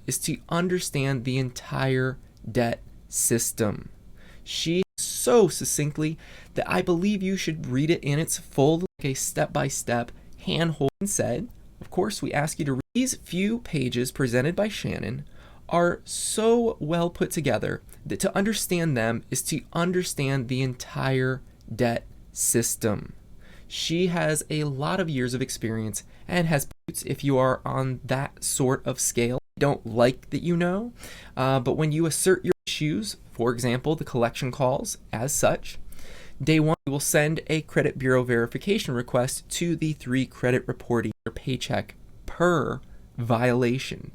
is to understand the entire debt system. She so succinctly that I believe you should read it in its full, like a step-by-step handhold. Said, of course, we ask you to read these few pages presented by Shannon are so well put together that to understand them is to understand the entire debt system. She has a lot of years of experience and has, if you are on that sort of scale, don't like that you know, but when you assert your issues, for example, the collection calls as such, day one, we will send a credit bureau verification request to the 3 credit reporting or paycheck per violation.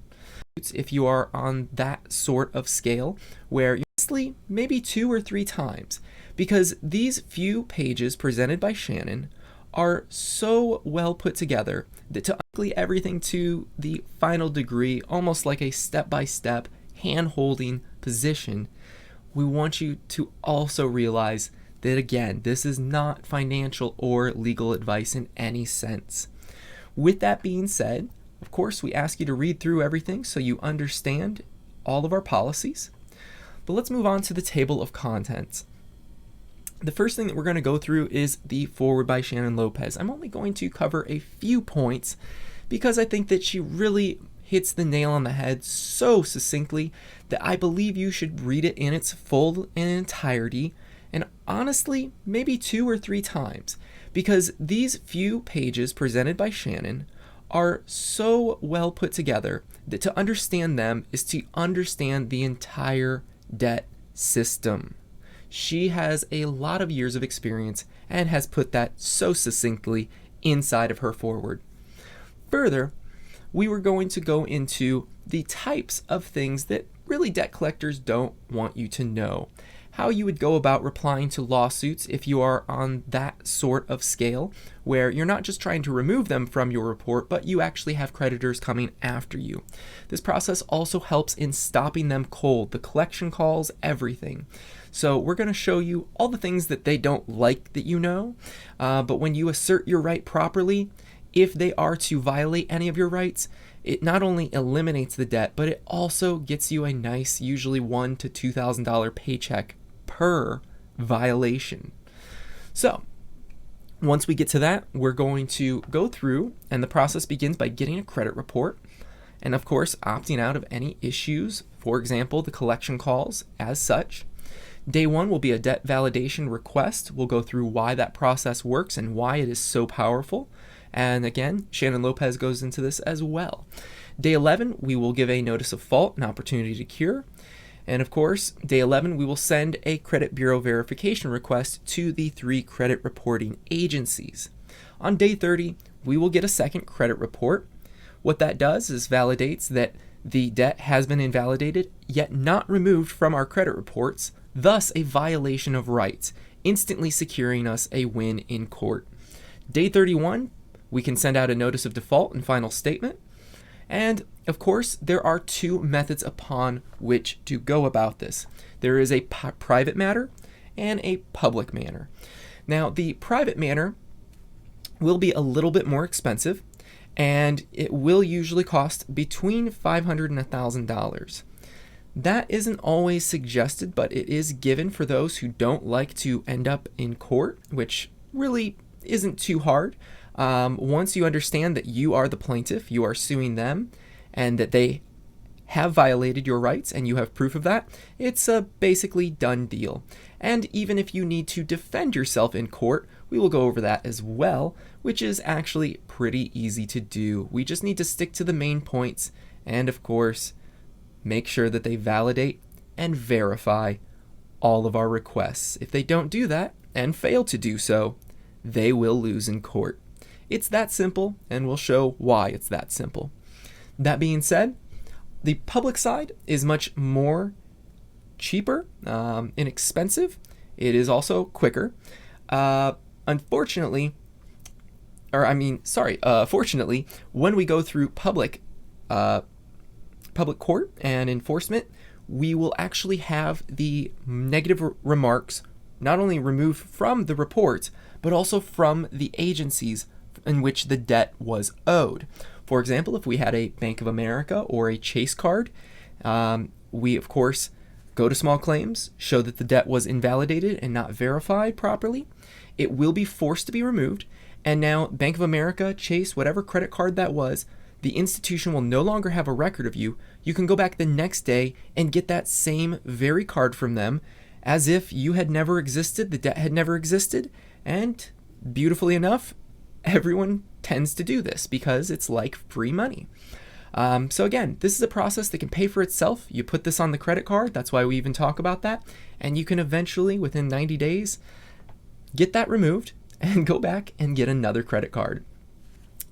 If you are on that sort of scale where you're maybe 2 or 3 times, because these few pages presented by Shannon are so well put together that to everything to the final degree, almost like a step-by-step hand-holding position, we want you to also realize that, again, this is not financial or legal advice in any sense. With that being said, of course, we ask you to read through everything so you understand all of our policies. But let's move on to the table of contents. The first thing that we're going to go through is the forward by Shannon Lopez. I'm only going to cover a few points because I think that she really hits the nail on the head so succinctly that I believe you should read it in its full and entirety, and honestly, maybe 2 or 3 times, because these few pages presented by Shannon are so well put together that to understand them is to understand the entire debt system. She has a lot of years of experience and has put that so succinctly inside of her forward. Further, we were going to go into the types of things that really debt collectors don't want you to know. How you would go about replying to lawsuits if you are on that sort of scale, where you're not just trying to remove them from your report, but you actually have creditors coming after you. This process also helps in stopping them cold, the collection calls, everything. So we're going to show you all the things that they don't like that you know, but when you assert your right properly, if they are to violate any of your rights, it not only eliminates the debt, but it also gets you a nice, usually $1,000 to $2,000 paycheck per violation. So once we get to that, we're going to go through, and the process begins by getting a credit report and, of course, opting out of any issues, for example, the collection calls as such. Day one will be a debt validation request. We'll go through why that process works and why it is so powerful. And again, Shannon Lopez goes into this as well. Day 11, we will give a notice of fault, an opportunity to cure. And of course, day 11, we will send a credit bureau verification request to the 3 credit reporting agencies. On day 30, we will get a second credit report. What that does is validates that the debt has been invalidated, yet not removed from our credit reports, thus a violation of rights, instantly securing us a win in court. Day 31, we can send out a notice of default and final statement. And of course, there are 2 methods upon which to go about this. There is a private matter and a public matter. Now, the private matter will be a little bit more expensive, and it will usually cost between $500 and $1,000. That isn't always suggested, but it is given for those who don't like to end up in court, which really isn't too hard. Once you understand that you are the plaintiff, you are suing them, and that they have violated your rights and you have proof of that, it's a basically done deal. And even if you need to defend yourself in court, we will go over that as well, which is actually pretty easy to do. We just need to stick to the main points and, of course, make sure that they validate and verify all of our requests. If they don't do that and fail to do so, they will lose in court. It's that simple, and we'll show why it's that simple. That being said, the public side is much more cheaper, inexpensive. It is also quicker. Fortunately, when we go through public court and enforcement, we will actually have the negative remarks not only removed from the report, but also from the agencies in which the debt was owed. For example, if we had a Bank of America or a Chase card, we, of course, go to small claims, show that the debt was invalidated and not verified properly. It will be forced to be removed. And now Bank of America, Chase, whatever credit card that was, the institution will no longer have a record of you. You can go back the next day and get that same very card from them as if you had never existed, the debt had never existed. And beautifully enough, everyone tends to do this because it's like free money. So again, this is a process that can pay for itself. You put this on the credit card. That's why we even talk about that. And you can eventually, within 90 days, get that removed and go back and get another credit card.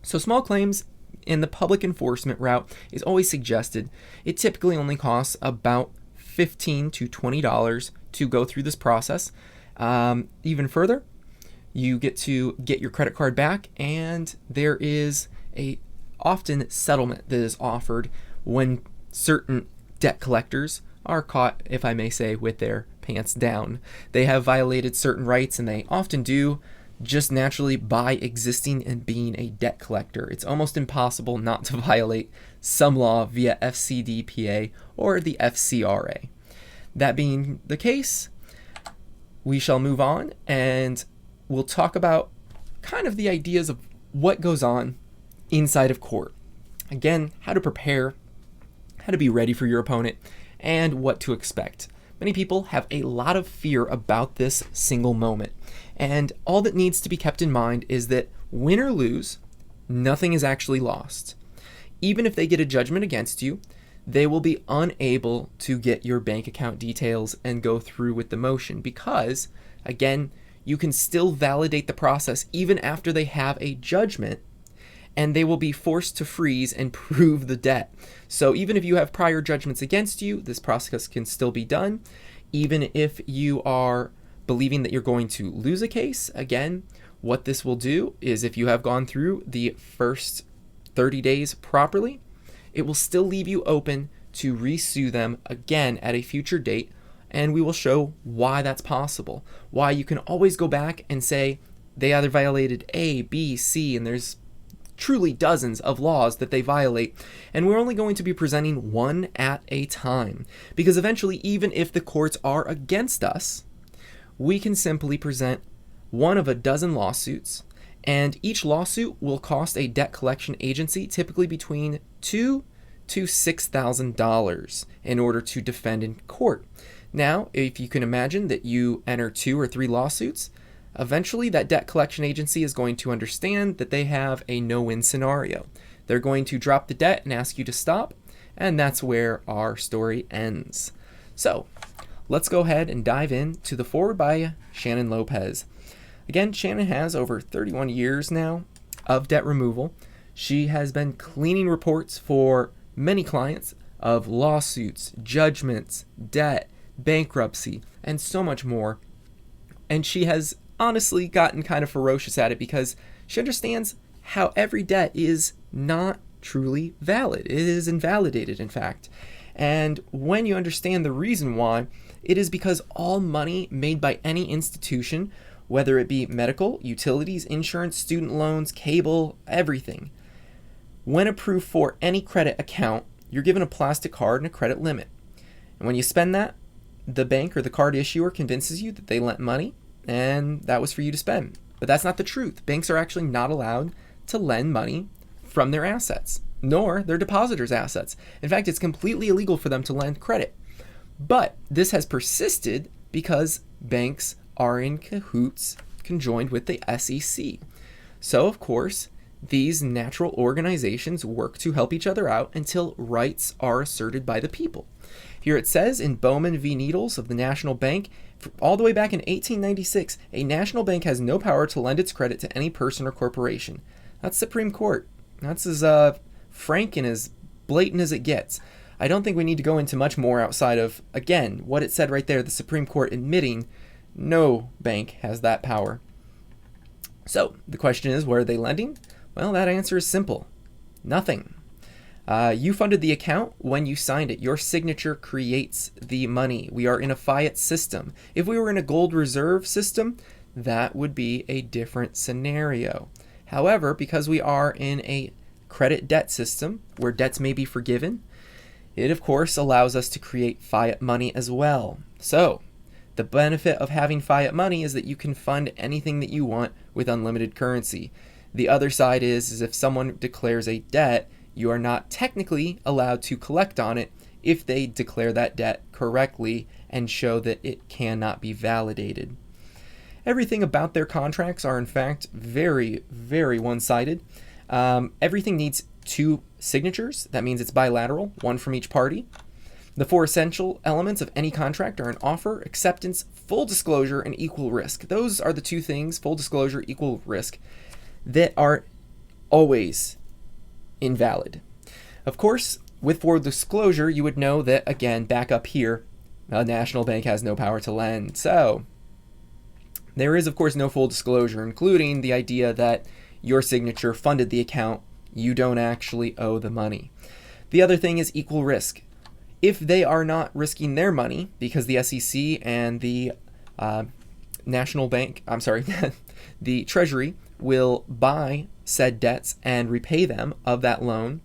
So small claims in the public enforcement route is always suggested. It typically only costs about $15 to $20 to go through this process. Even further, you get to get your credit card back, and there is a often settlement that is offered when certain debt collectors are caught, if I may say, with their pants down. They have violated certain rights, and they often do just naturally by existing and being a debt collector. It's almost impossible not to violate some law via FCDPA or the FCRA. That being the case, we shall move on and we'll talk about kind of the ideas of what goes on inside of court. Again, how to prepare, how to be ready for your opponent, and what to expect. Many people have a lot of fear about this single moment, and all that needs to be kept in mind is that win or lose, nothing is actually lost. Even if they get a judgment against you, they will be unable to get your bank account details and go through with the motion because, again, you can still validate the process even after they have a judgment, and they will be forced to freeze and prove the debt. So even if you have prior judgments against you, this process can still be done. Even if you are believing that you're going to lose a case, again, what this will do is if you have gone through the first 30 days properly, it will still leave you open to resue them again at a future date, and we will show why that's possible. Why you can always go back and say they either violated A, B, C, and there's truly dozens of laws that they violate, and we're only going to be presenting one at a time because eventually, even if the courts are against us, we can simply present one of a dozen lawsuits, and each lawsuit will cost a debt collection agency typically between $2,000 to $6,000 in order to defend in court. Now, if you can imagine that you enter 2 or 3 lawsuits, eventually that debt collection agency is going to understand that they have a no-win scenario. They're going to drop the debt and ask you to stop, and that's where our story ends. So, let's go ahead and dive into the forward by Shannon Lopez. Again, Shannon has over 31 years now of debt removal. She has been cleaning reports for many clients of lawsuits, judgments, debt, bankruptcy, and so much more. And she has honestly gotten kind of ferocious at it because she understands how every debt is not truly valid. It is invalidated, in fact. And when you understand the reason why, it is because all money made by any institution, whether it be medical, utilities, insurance, student loans, cable, everything, when approved for any credit account, you're given a plastic card and a credit limit. And when you spend that, the bank or the card issuer convinces you that they lent money and that was for you to spend. But that's not the truth. Banks are actually not allowed to lend money from their assets, nor their depositors' assets. In fact, it's completely illegal for them to lend credit. But this has persisted because banks are in cahoots, conjoined with the SEC. So, of course, these natural organizations work to help each other out until rights are asserted by the people. Here it says in Bowman v. Needles of the National Bank, all the way back in 1896, a national bank has no power to lend its credit to any person or corporation. That's Supreme Court. That's as frank and as blatant as it gets. I don't think we need to go into much more outside of, again, what it said right there, the Supreme Court admitting no bank has that power. So the question is, where are they lending? Well, that answer is simple. Nothing. You funded the account when you signed it. Your signature creates the money. We are in a fiat system. If we were in a gold reserve system, that would be a different scenario. However, because we are in a credit debt system, where debts may be forgiven, it of course allows us to create fiat money as well. So, the benefit of having fiat money is that you can fund anything that you want with unlimited currency. The other side is if someone declares a debt, you are not technically allowed to collect on it if they declare that debt correctly and show that it cannot be validated. Everything about their contracts are in fact very, very one-sided. Everything needs 2 signatures. That means it's bilateral, 1 from each party. The 4 essential elements of any contract are an offer, acceptance, full disclosure, and equal risk. Those are the 2 things, full disclosure, equal risk, that are always invalid. Of course, with full disclosure, you would know that, again, back up here, a national bank has no power to lend. So, there is, of course, no full disclosure, including the idea that your signature funded the account, you don't actually owe the money. The other thing is equal risk. If they are not risking their money, because the SEC and the the Treasury will buy said debts and repay them of that loan,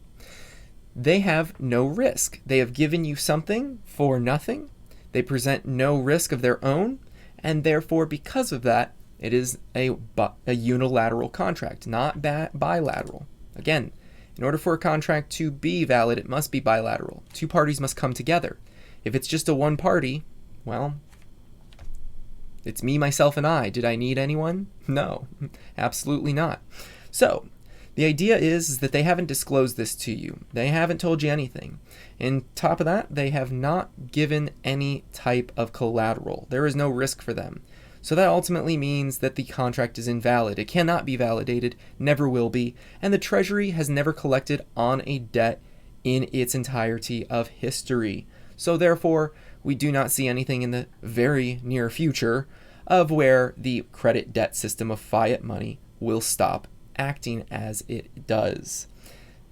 they have no risk. They have given you something for nothing. They present no risk of their own, and therefore, because of that, it is a unilateral contract, not bilateral. Again, in order for a contract to be valid, it must be bilateral. 2 parties must come together. If it's just a one party, well, it's me, myself, and I. Did I need anyone? No, absolutely not. So, the idea is that they haven't disclosed this to you. They haven't told you anything. On top of that, they have not given any type of collateral. There is no risk for them. So that ultimately means that the contract is invalid. It cannot be validated, never will be, and the Treasury has never collected on a debt in its entirety of history. So therefore, we do not see anything in the very near future of where the credit debt system of fiat money will stop acting as it does.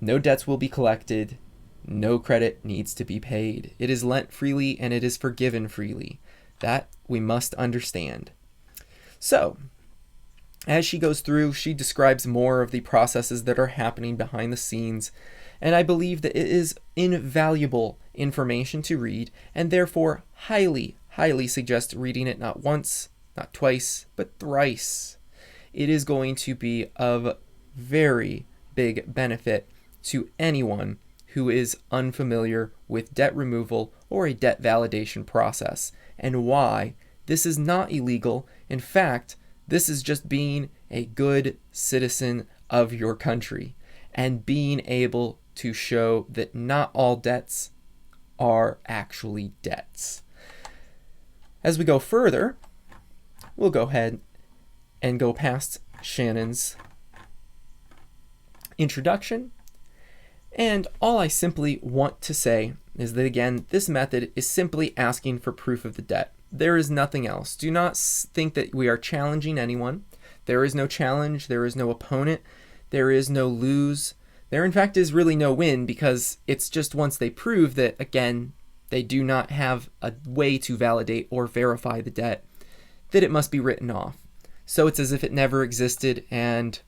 No debts will be collected. No credit needs to be paid. It is lent freely and it is forgiven freely. That we must understand. So, as she goes through, she describes more of the processes that are happening behind the scenes, and I believe that it is invaluable information to read, and therefore highly, highly suggest reading it not once, not twice, but thrice. It is going to be of very big benefit to anyone who is unfamiliar with debt removal or a debt validation process, and why this is not illegal. In fact, this is just being a good citizen of your country and being able to show that not all debts are actually debts. As we go further, we'll go ahead and go past Shannon's introduction. And all I simply want to say is that, again, this method is simply asking for proof of the debt. There is nothing else. Do not think that we are challenging anyone. There is no challenge. There is no opponent. There is no lose. There, in fact, is really no win, because it's just once they prove that, again, they do not have a way to validate or verify the debt, that it must be written off. So it's as if it never existed, and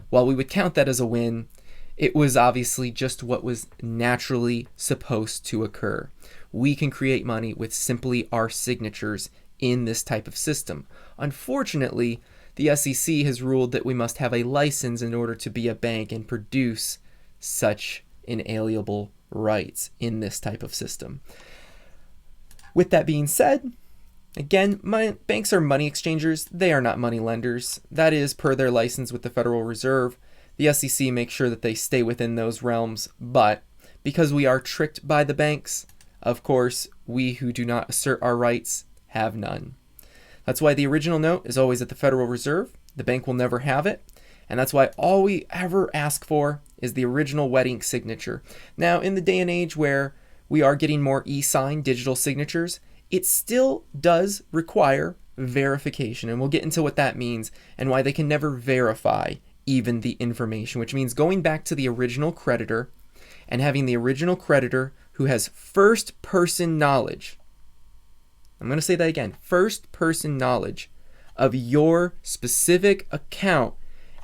while we would count that as a win, it was obviously just what was naturally supposed to occur. We can create money with simply our signatures in this type of system. Unfortunately, the SEC has ruled that we must have a license in order to be a bank and produce such inalienable rights in this type of system. With that being said, again, banks are money exchangers. They are not money lenders. That is per their license with the Federal Reserve. The SEC makes sure that they stay within those realms, but because we are tricked by the banks, of course, we who do not assert our rights have none. That's why the original note is always at the Federal Reserve. The bank will never have it, and that's why all we ever ask for is the original wet ink signature. Now, in the day and age where we are getting more e-sign digital signatures, it still does require verification, and we'll get into what that means and why they can never verify even the information, which means going back to the original creditor and having the original creditor who has first-person knowledge. I'm going to say that again, first-person knowledge of your specific account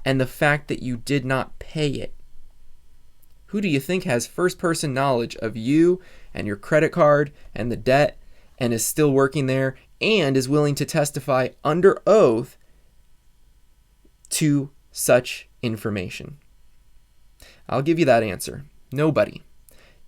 and the fact that you did not pay it. Who do you think has first-person knowledge of you and your credit card and the debt and is still working there and is willing to testify under oath to such information? I'll give you that answer. Nobody.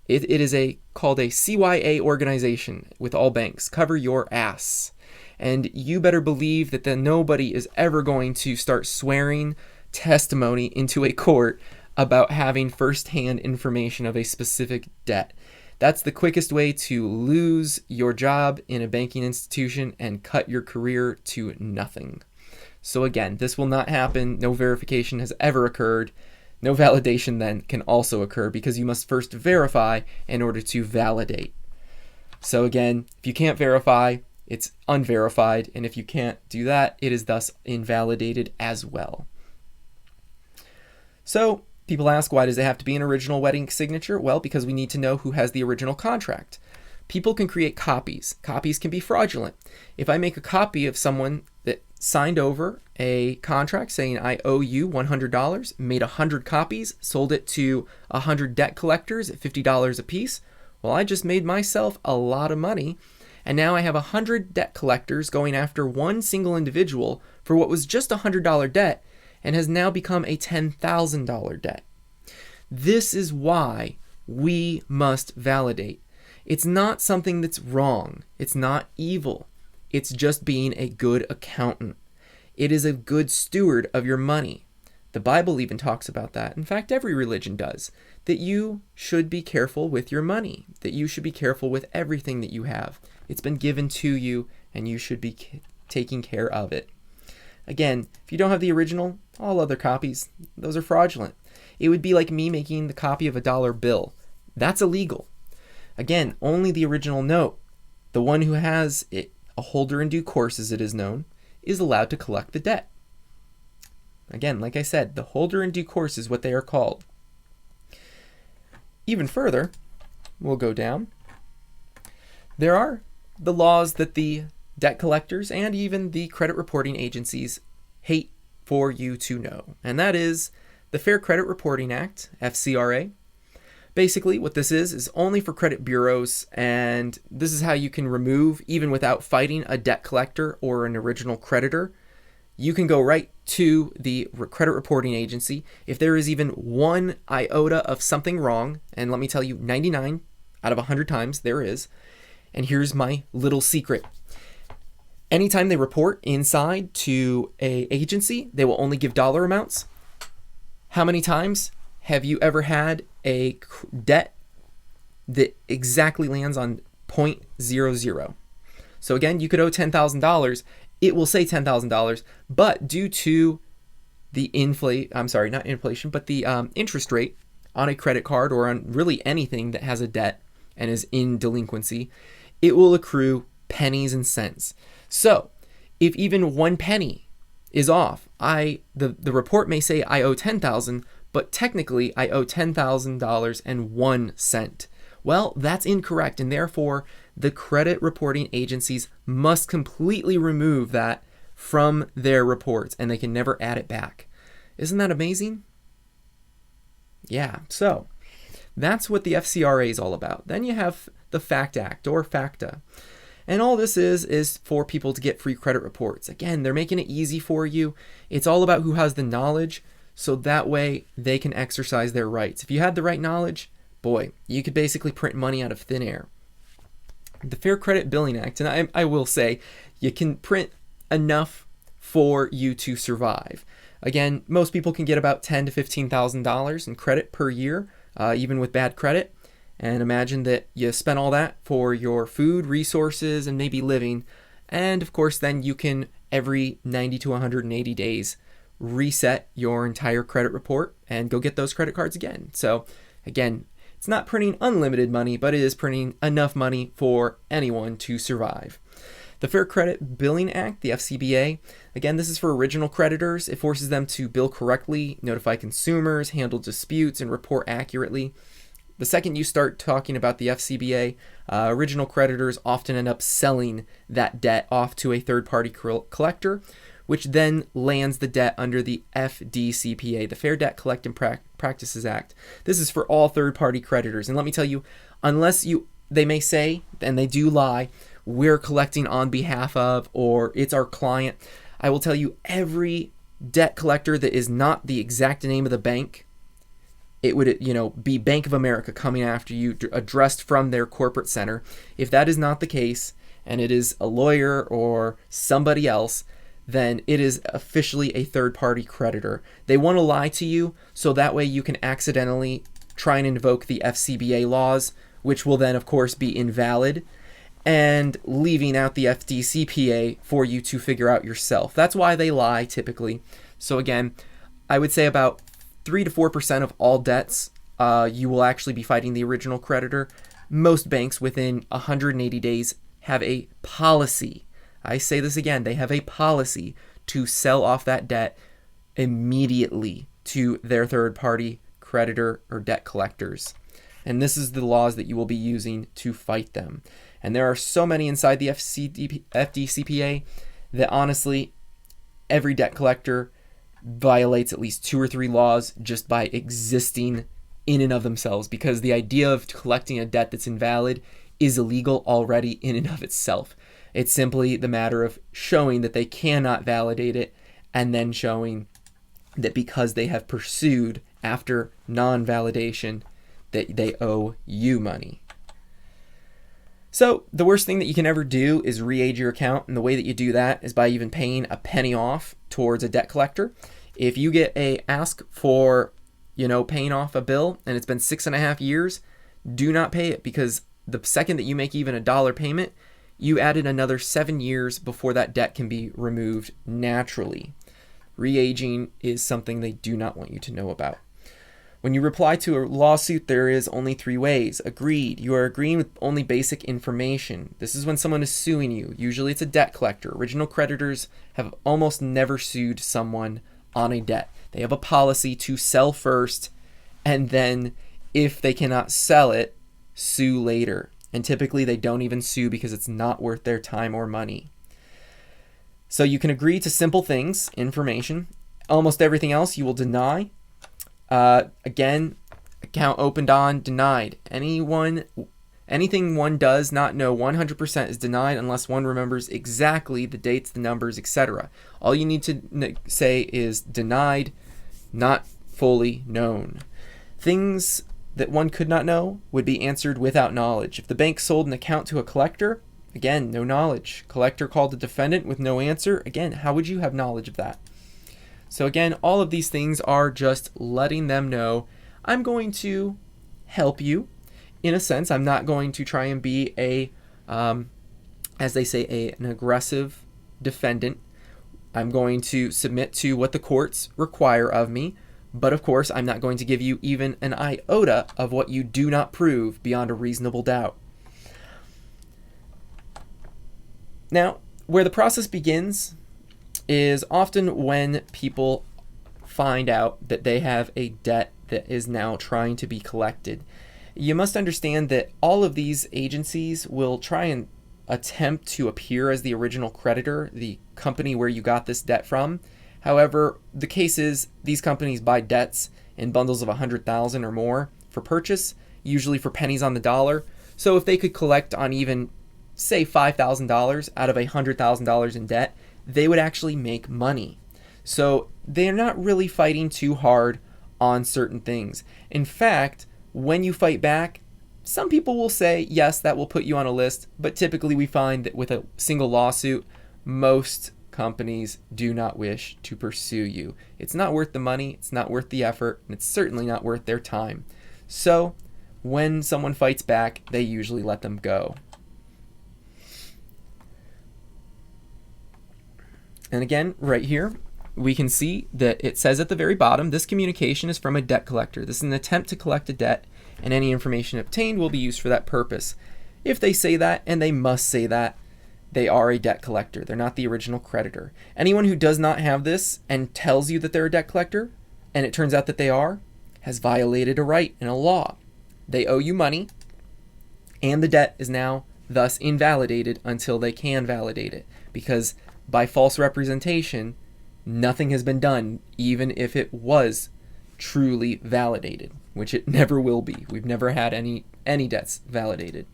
It is called a CYA organization with all banks. Cover your ass. And you better believe that nobody is ever going to start swearing testimony into a court about having firsthand information of a specific debt. That's the quickest way to lose your job in a banking institution and cut your career to nothing. So again, this will not happen. No verification has ever occurred. No validation then can also occur because you must first verify in order to validate. So again, if you can't verify, it's unverified, and if you can't do that, it is thus invalidated as well. So people ask, why does it have to be an original wedding signature? Well, because we need to know who has the original contract. People can create copies. Copies can be fraudulent. If I make a copy of someone that signed over a contract saying I owe you $100, made 100 copies, sold it to 100 debt collectors at $50 a piece, well, I just made myself a lot of money, and now I have 100 debt collectors going after one single individual for what was just a $100 debt and has now become a $10,000 debt. This is why we must validate. It's not something that's wrong. It's not evil. It's just being a good accountant. It is a good steward of your money. The Bible even talks about that. In fact, every religion does. That you should be careful with your money. That you should be careful with everything that you have. It's been given to you, and you should be taking care of it. Again, if you don't have the original, all other copies, those are fraudulent. It would be like me making the copy of a dollar bill. That's illegal. Again, only the original note, the one who has it, a holder in due course as it is known, is allowed to collect the debt. Again, like I said, the holder in due course is what they are called. Even further, we'll go down. There are the laws that the debt collectors and even the credit reporting agencies hate for you to know, and that is the Fair Credit Reporting Act, FCRA. Basically, what this is only for credit bureaus, and this is how you can remove, even without fighting a debt collector or an original creditor. You can go right to the credit reporting agency. If there is even one iota of something wrong, and let me tell you, 99 out of 100 times there is, and here's my little secret. Anytime they report inside to an agency, they will only give dollar amounts. How many times have you ever had a debt that exactly lands on 0.00? So again, you could owe $10,000. It will say $10,000, but due to the interest rate on a credit card or on really anything that has a debt and is in delinquency, it will accrue pennies and cents. So if even 1 penny is off, the report may say I owe $10,000, but technically I owe $10,000.01. Well, that's incorrect, and therefore the credit reporting agencies must completely remove that from their reports, and they can never add it back. Isn't that amazing? Yeah, so that's what the FCRA is all about. Then you have the FACT Act, or FACTA. And all this is for people to get free credit reports. Again, they're making it easy for you. It's all about who has the knowledge, so that way they can exercise their rights. If you had the right knowledge, boy, you could basically print money out of thin air. The Fair Credit Billing Act, and I will say, you can print enough for you to survive. Again, most people can get about $10,000 to $15,000 in credit per year, even with bad credit. And imagine that you spent all that for your food, resources, and maybe living. And of course, then you can, every 90 to 180 days, reset your entire credit report and go get those credit cards again. So again, it's not printing unlimited money, but it is printing enough money for anyone to survive. The Fair Credit Billing Act, the FCBA, again, this is for original creditors. It forces them to bill correctly, notify consumers, handle disputes, and report accurately. The second you start talking about the FCBA, original creditors often end up selling that debt off to a third-party collector, which then lands the debt under the FDCPA, the Fair Debt Collection Practices Act. This is for all third-party creditors. And let me tell you, they may say, and they do lie, we're collecting on behalf of, or it's our client. I will tell you, every debt collector that is not the exact name of the bank, it would, be Bank of America coming after you, addressed from their corporate center. If that is not the case, and it is a lawyer or somebody else, then it is officially a third-party creditor. They want to lie to you so that way you can accidentally try and invoke the FCBA laws, which will then, of course, be invalid, and leaving out the FDCPA for you to figure out yourself. That's why they lie, typically. So again, I would say about 3 to 4% of all debts, you will actually be fighting the original creditor. Most banks within 180 days have a policy. I say this again, they have a policy to sell off that debt immediately to their third-party creditor or debt collectors. And this is the laws that you will be using to fight them. And there are so many inside the FDCPA that honestly, every debt collector violates at least 2 or 3 laws just by existing in and of themselves, because the idea of collecting a debt that's invalid is illegal already in and of itself. It's simply the matter of showing that they cannot validate it, and then showing that because they have pursued after non-validation that they owe you money. So the worst thing that you can ever do is re-age your account, and the way that you do that is by even paying a penny off towards a debt collector. If you get a ask for, paying off a bill and it's been 6.5 years, do not pay it, because the second that you make even $1 payment, you added another 7 years before that debt can be removed naturally. Re-aging is something they do not want you to know about. When you reply to a lawsuit, there is only 3 ways. Agreed. You are agreeing with only basic information. This is when someone is suing you. Usually it's a debt collector. Original creditors have almost never sued someone on a debt. They have a policy to sell first, and then if they cannot sell it, sue later. And typically they don't even sue because it's not worth their time or money. So you can agree to simple things, information. Almost everything else you will deny. Again, account opened on, denied. Anything one does not know 100% is denied unless one remembers exactly the dates, the numbers, etc. All you need to say is denied, not fully known. Things that one could not know would be answered without knowledge. If the bank sold an account to a collector, again, no knowledge. Collector called a defendant with no answer. Again, how would you have knowledge of that? So again, all of these things are just letting them know, I'm going to help you. In a sense, I'm not going to try and be as they say, an aggressive defendant. I'm going to submit to what the courts require of me. But of course, I'm not going to give you even an iota of what you do not prove beyond a reasonable doubt. Now, where the process begins is often when people find out that they have a debt that is now trying to be collected. You must understand that all of these agencies will try and attempt to appear as the original creditor, the company where you got this debt from. However, the case is these companies buy debts in bundles of 100,000 or more for purchase, usually for pennies on the dollar. So if they could collect on even, say, $5,000 out of $100,000 in debt, they would actually make money. So they're not really fighting too hard on certain things. In fact, when you fight back, some people will say, yes, that will put you on a list, but typically we find that with a single lawsuit, most companies do not wish to pursue you. It's not worth the money, it's not worth the effort, and it's certainly not worth their time. So when someone fights back, they usually let them go. And again, right here, we can see that it says at the very bottom, this communication is from a debt collector. This is an attempt to collect a debt, and any information obtained will be used for that purpose. If they say that, and they must say that, they are a debt collector. They're not the original creditor. Anyone who does not have this and tells you that they're a debt collector, and it turns out that they are, has violated a right and a law. They owe you money, and the debt is now thus invalidated until they can validate it, because by false representation, nothing has been done, even if it was truly validated, which it never will be. We've never had any debts validated.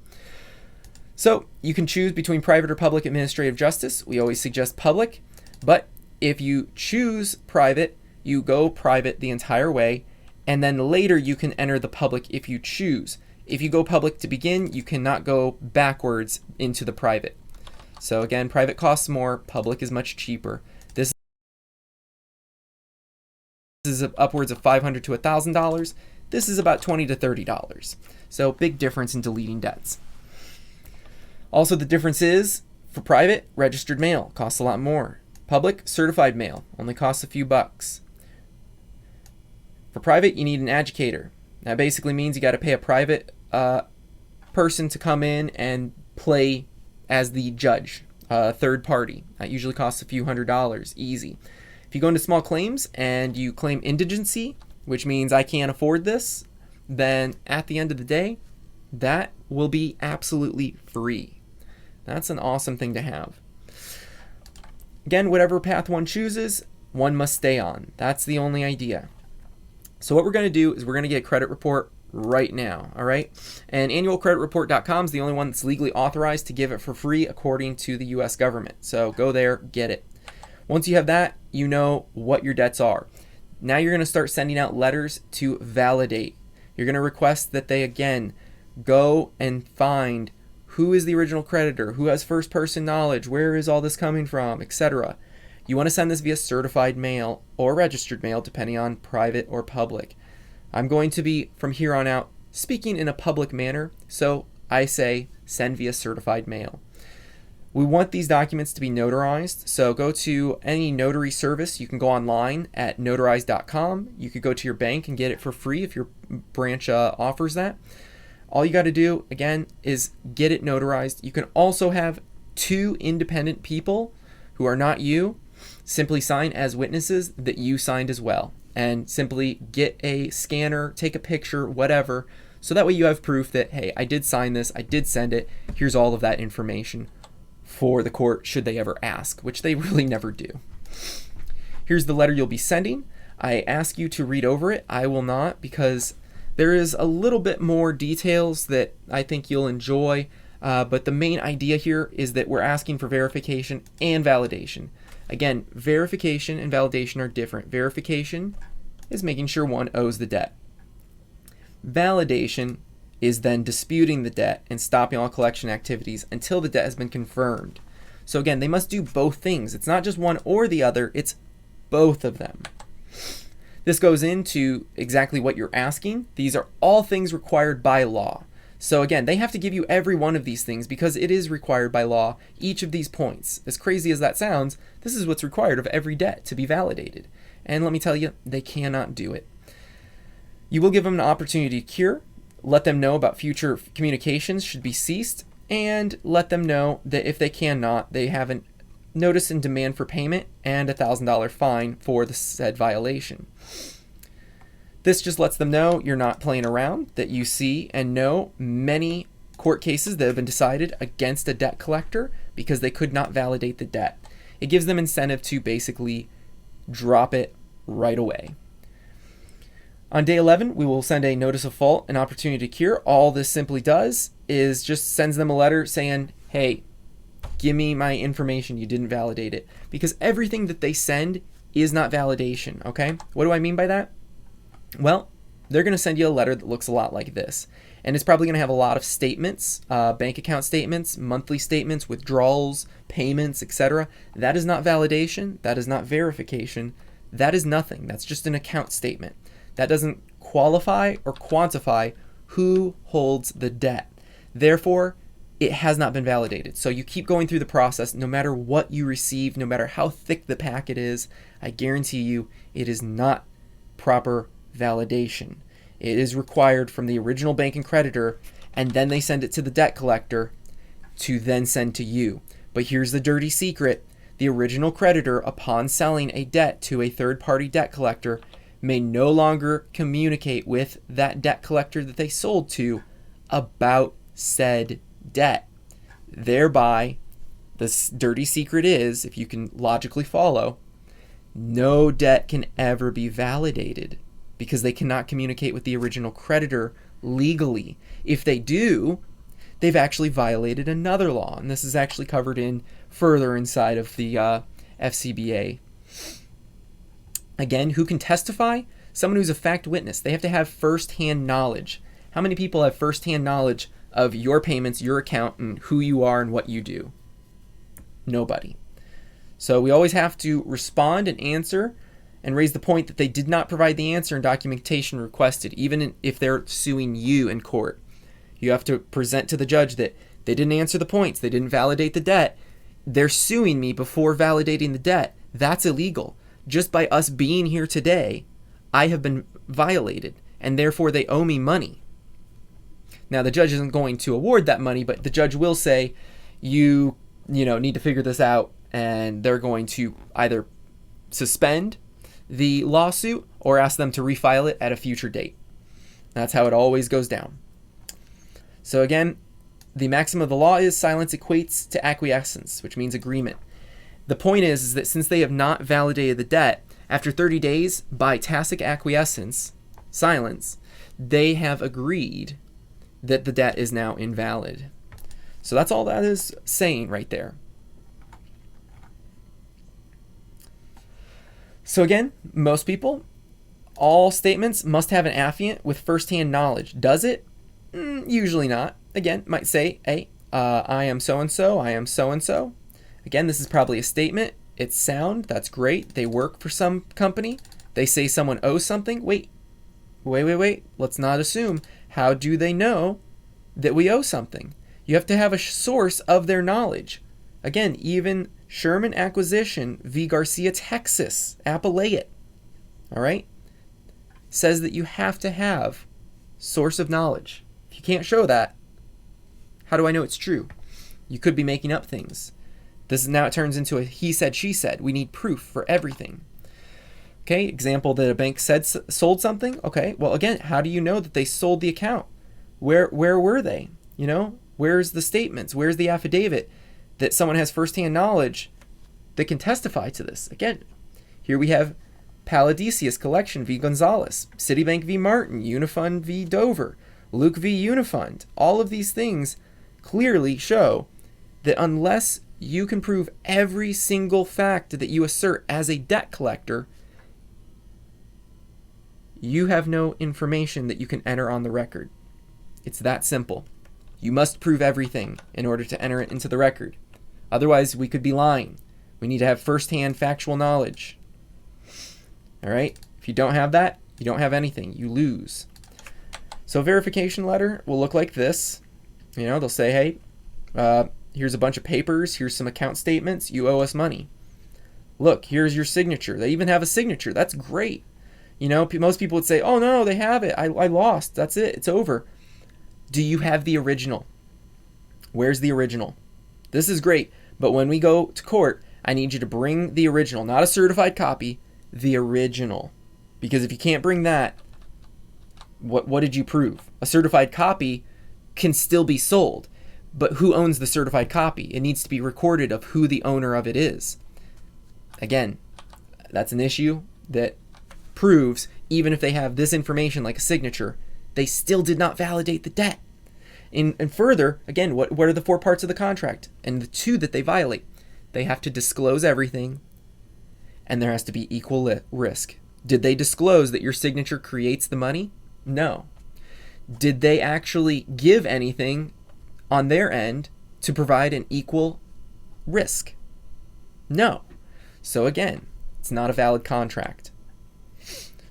So you can choose between private or public administrative justice. We always suggest public, but if you choose private, you go private the entire way, and then later you can enter the public if you choose. If you go public to begin, you cannot go backwards into the private. So again, private costs more, public is much cheaper. This is upwards of $500 to $1,000. This is about $20 to $30. So big difference in deleting debts. Also, the difference is, for private, registered mail costs a lot more. Public, certified mail only costs a few bucks. For private, you need an adjudicator. That basically means you got to pay a private person to come in and play as the judge, third party. That usually costs a few $100s, easy. If you go into small claims and you claim indigency, which means I can't afford this, then at the end of the day, that will be absolutely free. That's an awesome thing to have. Again, whatever path one chooses, one must stay on. That's the only idea. So what we're going to do is we're going to get a credit report right now, all right? And annualcreditreport.com is the only one that's legally authorized to give it for free according to the U.S. government. So go there, get it. Once you have that, you know what your debts are. Now you're going to start sending out letters to validate. You're going to request that they, again, go and find who is the original creditor, who has first person knowledge, where is all this coming from, etc. You want to send this via certified mail or registered mail, depending on private or public. I'm going to be, from here on out, speaking in a public manner, so I say send via certified mail. We want these documents to be notarized, so go to any notary service. You can go online at notarize.com. You could go to your bank and get it for free if your branch offers that. All you got to do, again, is get it notarized. You can also have two independent people who are not you simply sign as witnesses that you signed as well. And simply get a scanner, take a picture, whatever, so that way you have proof that, hey, I did sign this, I did send it, here's all of that information for the court should they ever ask, which they really never do. Here's the letter you'll be sending. I ask you to read over it. I will not, because there is a little bit more details that I think you'll enjoy, but the main idea here is that we're asking for verification and validation. Again, verification and validation are different. Verification is making sure one owes the debt. Validation is then disputing the debt and stopping all collection activities until the debt has been confirmed. So again, they must do both things. It's not just one or the other, it's both of them. This goes into exactly what you're asking. These are all things required by law. So again, they have to give you every one of these things because it is required by law, each of these points. As crazy as that sounds, this is what's required of every debt to be validated. And let me tell you, they cannot do it. You will give them an opportunity to cure, let them know about future communications should be ceased, and let them know that if they cannot, they have a notice and demand for payment and a $1,000 fine for the said violation. This just lets them know you're not playing around, that you see and know many court cases that have been decided against a debt collector because they could not validate the debt. It gives them incentive to basically drop it right away. On day 11, we will send a notice of fault, an opportunity to cure. All this simply does is just sends them a letter saying, hey, give me my information, you didn't validate it. Because everything that they send is not validation, okay? What do I mean by that? Well, they're going to send you a letter that looks a lot like this. And it's probably going to have a lot of statements, bank account statements, monthly statements, withdrawals, payments, etc. That is not validation. That is not verification. That is nothing. That's just an account statement. That doesn't qualify or quantify who holds the debt. Therefore, it has not been validated. So you keep going through the process no matter what you receive, no matter how thick the packet is. I guarantee you it is not proper validation. It is required from the original bank and creditor, and then they send it to the debt collector to then send to you. But here's the dirty secret. The original creditor, upon selling a debt to a third-party debt collector, may no longer communicate with that debt collector that they sold to about said debt, thereby The dirty secret is, if you can logically follow, no debt can ever be validated because they cannot communicate with the original creditor legally. If they do, they've actually violated another law, and this is actually covered in further inside of the FCBA. Again, who can testify? Someone who's a fact witness. They have to have first-hand knowledge. How many people have first-hand knowledge of your payments, your account, and who you are and what you do? Nobody. So we always have to respond and answer and raise the point that they did not provide the answer and documentation requested, even if they're suing you in court. You have to present to the judge that they didn't answer the points, they didn't validate the debt, they're suing me before validating the debt. That's illegal. Just by us being here today, I have been violated, and therefore they owe me money. Now, the judge isn't going to award that money, but the judge will say, you need to figure this out, and they're going to either suspend the lawsuit or ask them to refile it at a future date. That's how it always goes down. So again, the maxim of the law is silence equates to acquiescence, which means agreement. The point is that since they have not validated the debt, after 30 days, by tacit acquiescence, silence, they have agreed that the debt is now invalid. So that's all that is saying right there. So again, most people, all statements must have an affiant with first-hand knowledge. Does it? Usually not. Again, might say, hey, I am so-and-so, I am so-and-so. Again, this is probably a statement. It's sound. That's great. They work for some company. They say someone owes something. Wait. Let's not assume. How do they know that we owe something? You have to have a source of their knowledge. Again, even Sherman Acquisition v. Garcia, Texas, appellate, all right, says that you have to have source of knowledge. If you can't show that, how do I know it's true? You could be making up things. This is now it turns into a he said, she said. We need proof for everything. Okay, example that a bank said sold something. Okay, well, again, how do you know that they sold the account? Where were they? Where's the statements? Where's the affidavit that someone has firsthand knowledge that can testify to this? Again, here we have Paladicius Collection v. Gonzalez, Citibank v. Martin, Unifund v. Dover, Luke v. Unifund. All of these things clearly show that unless you can prove every single fact that you assert as a debt collector, you have no information that you can enter on the record. It's that simple. You must prove everything in order to enter it into the record. Otherwise, we could be lying. We need to have first-hand factual knowledge. All right? If you don't have that, you don't have anything. You lose. So a verification letter will look like this. They'll say, hey, here's a bunch of papers. Here's some account statements. You owe us money. Look, here's your signature. They even have a signature. That's great. Most people would say, oh, no, they have it. I lost. That's it. It's over. Do you have the original? Where's the original? This is great, but when we go to court, I need you to bring the original, not a certified copy, the original. Because if you can't bring that, what did you prove? A certified copy can still be sold, but who owns the certified copy? It needs to be recorded of who the owner of it is. Again, that's an issue that proves even if they have this information like a signature, they still did not validate the debt. And further, again, what are the 4 parts of the contract? And the 2 that they violate? They have to disclose everything, and there has to be equal risk. Did they disclose that your signature creates the money? No. Did they actually give anything on their end to provide an equal risk? No. So again, it's not a valid contract.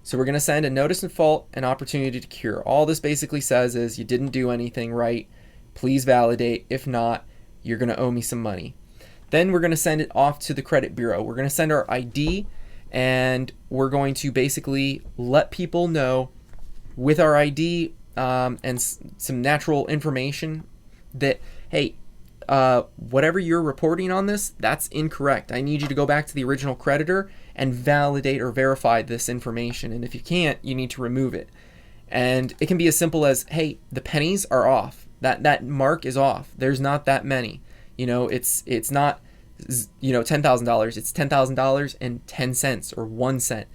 So we're going to send a notice in fault and opportunity to cure. All this basically says is you didn't do anything right. Please validate. If not, you're going to owe me some money. Then we're going to send it off to the credit bureau. We're going to send our ID, and we're going to basically let people know with our ID and some natural information that, hey, whatever you're reporting on this, that's incorrect. I need you to go back to the original creditor and validate or verify this information. And if you can't, you need to remove it. And it can be as simple as, hey, the pennies are off. That mark is off. There's not that many. It's not $10,000, it's $10,000 and 10 cents or 1 cent.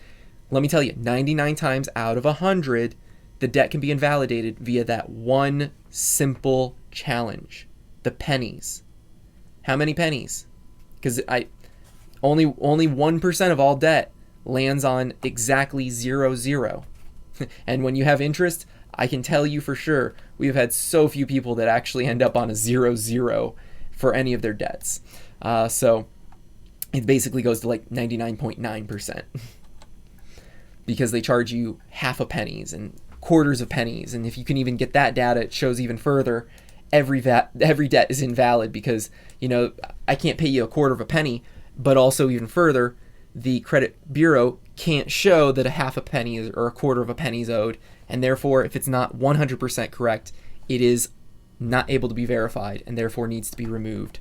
Let me tell you, 99 times out of 100, the debt can be invalidated via that one simple challenge, the pennies. How many pennies? Because only 1% of all debt lands on exactly 0, and when you have interest, I can tell you for sure, we've had so few people that actually end up on a 0 for any of their debts. So it basically goes to like 99.9% because they charge you half a pennies and quarters of pennies. And if you can even get that data, it shows even further every debt is invalid because, I can't pay you a quarter of a penny, but also even further, the credit bureau can't show that a half a penny or a quarter of a penny is owed. And therefore, if it's not 100% correct, it is not able to be verified and therefore needs to be removed.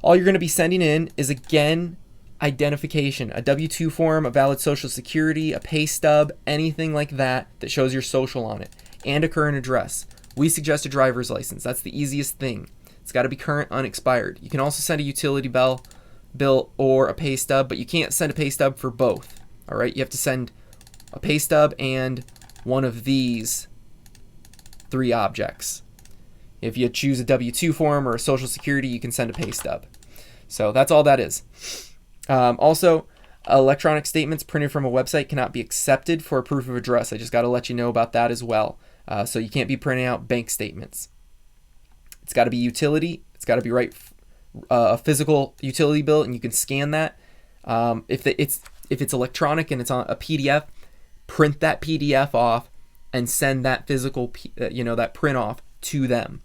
All you're going to be sending in is, again, identification, a W-2 form, a valid social security, a pay stub, anything like that shows your social on it, and a current address. We suggest a driver's license. That's the easiest thing. It's got to be current, unexpired. You can also send a utility bill or a pay stub, but you can't send a pay stub for both. All right, you have to send a pay stub and one of these 3 objects. If you choose a W-2 form or a social security, you can send a pay stub. So that's all that is. Also, electronic statements printed from a website cannot be accepted for a proof of address. I just got to let you know about that as well. So you can't be printing out bank statements. It's got to be utility. It's got to be a physical utility bill, and you can scan that. If it's electronic and it's on a PDF, print that PDF off and send that physical, that print off to them.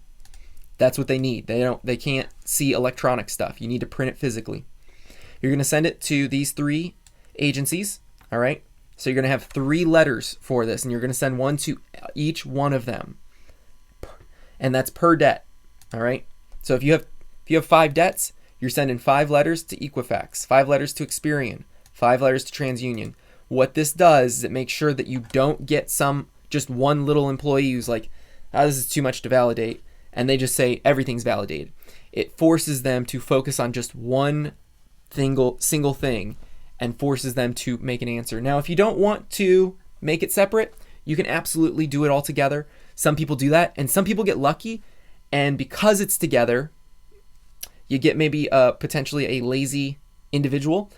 That's what they need. They can't see electronic stuff. You need to print it physically. You're going to send it to these 3 agencies, all right? So you're going to have 3 letters for this, and you're going to send one to each one of them. And that's per debt, all right? So if you have 5 debts, you're sending 5 letters to Equifax, 5 letters to Experian, 5 letters to TransUnion. What this does is it makes sure that you don't get just one little employee who's like, this is too much to validate, and they just say everything's validated. It forces them to focus on just one single thing and forces them to make an answer. Now, if you don't want to make it separate, you can absolutely do it all together. Some people do that, and some people get lucky, and because it's together, you get maybe potentially a lazy individual,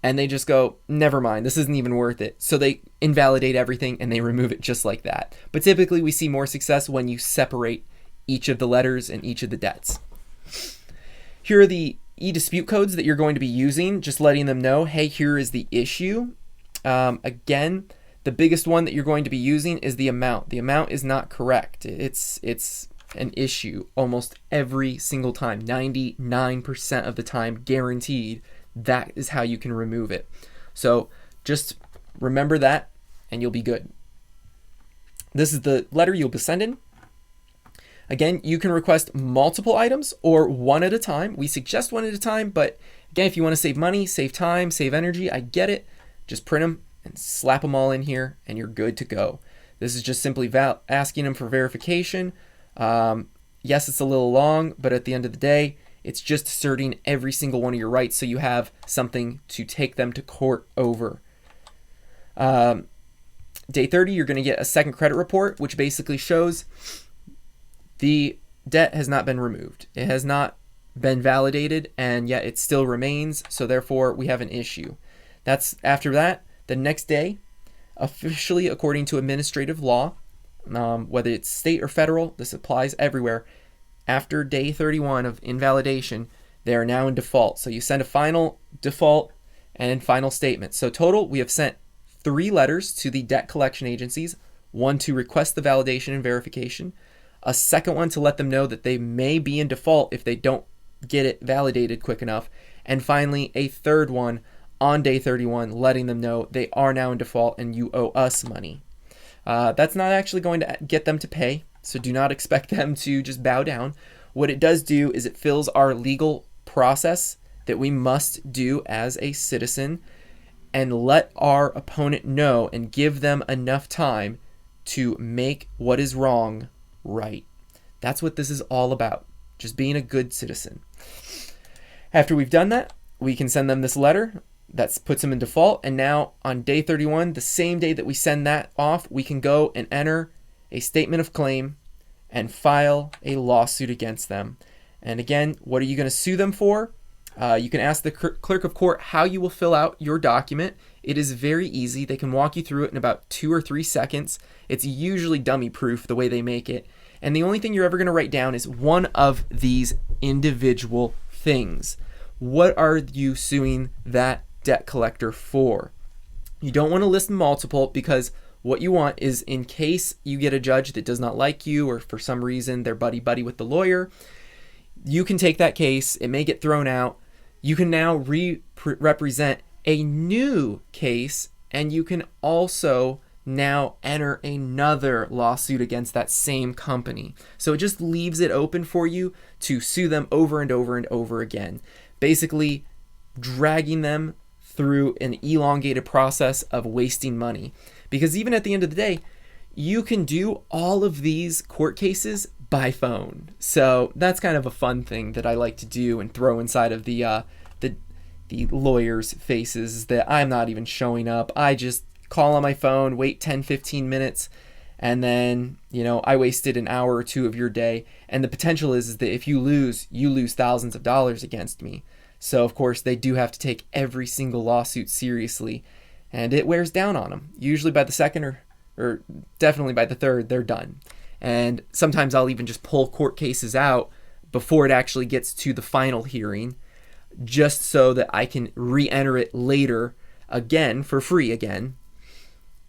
and they just go, never mind, this isn't even worth it. So they invalidate everything and they remove it just like that. But typically we see more success when you separate each of the letters and each of the debts. Here are the e-dispute codes that you're going to be using, just letting them know, hey, here is the issue. Again, the biggest one that you're going to be using is the amount. The amount is not correct. It's an issue almost every single time, 99% of the time, guaranteed. That is how you can remove it. So just remember that and you'll be good. This is the letter you'll be sending. Again, you can request multiple items or one at a time. We suggest one at a time, but again, if you want to save money, save time, save energy, I get it. Just print them and slap them all in here and you're good to go. This is just simply asking them for verification. Yes, it's a little long, but at the end of the day, it's just asserting every single one of your rights so you have something to take them to court over. Day 30, you're going to get a second credit report, which basically shows the debt has not been removed. It has not been validated, and yet it still remains, so therefore we have an issue. That's after that, the next day, officially according to administrative law, whether it's state or federal, this applies everywhere. After day 31 of invalidation, they are now in default. So you send a final default and final statement. So total, we have sent 3 letters to the debt collection agencies, one to request the validation and verification, a second one to let them know that they may be in default if they don't get it validated quick enough, and finally a third one on day 31 letting them know they are now in default and you owe us money. That's not actually going to get them to pay, so do not expect them to just bow down. What it does do is it fills our legal process that we must do as a citizen and let our opponent know and give them enough time to make what is wrong right. That's what this is all about, just being a good citizen. After we've done that, we can send them this letter that puts them in default. And now on day 31, the same day that we send that off, we can go and enter a statement of claim and file a lawsuit against them. And again, what are you going to sue them for? You can ask the clerk of court how you will fill out your document. It is very easy. They can walk you through it in about 2 or 3 seconds. It's usually dummy proof the way they make it. And the only thing you're ever going to write down is one of these individual things. What are you suing that debt collector for? You don't want to list multiple, because what you want is, in case you get a judge that does not like you, or for some reason they're buddy-buddy with the lawyer, you can take that case. It may get thrown out. You can now represent a new case, and you can also now enter another lawsuit against that same company. So it just leaves it open for you to sue them over and over and over again, basically dragging them through an elongated process of wasting money. Because even at the end of the day, you can do all of these court cases by phone. So that's kind of a fun thing that I like to do and throw inside of the lawyers' faces, that I'm not even showing up. I just call on my phone, wait 10-15 minutes, and then, I wasted an hour or 2 of your day. And the potential is that if you lose thousands of dollars against me. So of course they do have to take every single lawsuit seriously, and it wears down on them. Usually by the second or definitely by the third, they're done. And sometimes I'll even just pull court cases out before it actually gets to the final hearing, just so that I can re-enter it later again for free again.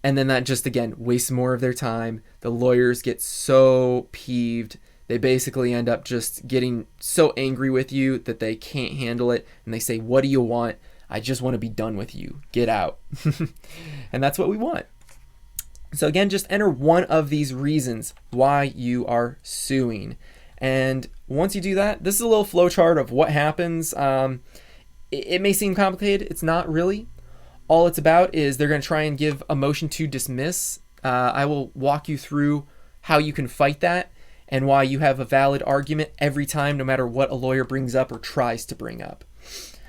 And then that just, again, wastes more of their time. The lawyers get so peeved. They basically end up just getting so angry with you that they can't handle it. And they say, "What do you want? I just want to be done with you. Get out." And that's what we want. So again, just enter one of these reasons why you are suing. And once you do that, this is a little flow chart of what happens. It may seem complicated. It's not really. All it's about is they're going to try and give a motion to dismiss. I will walk you through how you can fight that and why you have a valid argument every time, no matter what a lawyer brings up or tries to bring up.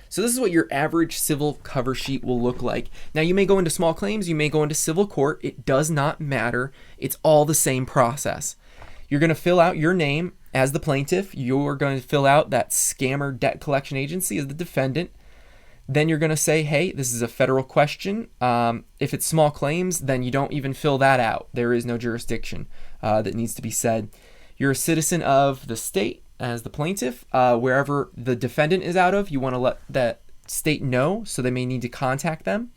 So this is what your average civil cover sheet will look like. Now, you may go into small claims, you may go into civil court. It does not matter. It's all the same process. You're going to fill out your name as the plaintiff. You're going to fill out that scammer debt collection agency as the defendant. Then you're going to say, hey, this is a federal question. If it's small claims, then you don't even fill that out. There is no jurisdiction that needs to be said. You're a citizen of the state as the plaintiff. Wherever the defendant is out of, you want to let that state know, so they may need to contact them.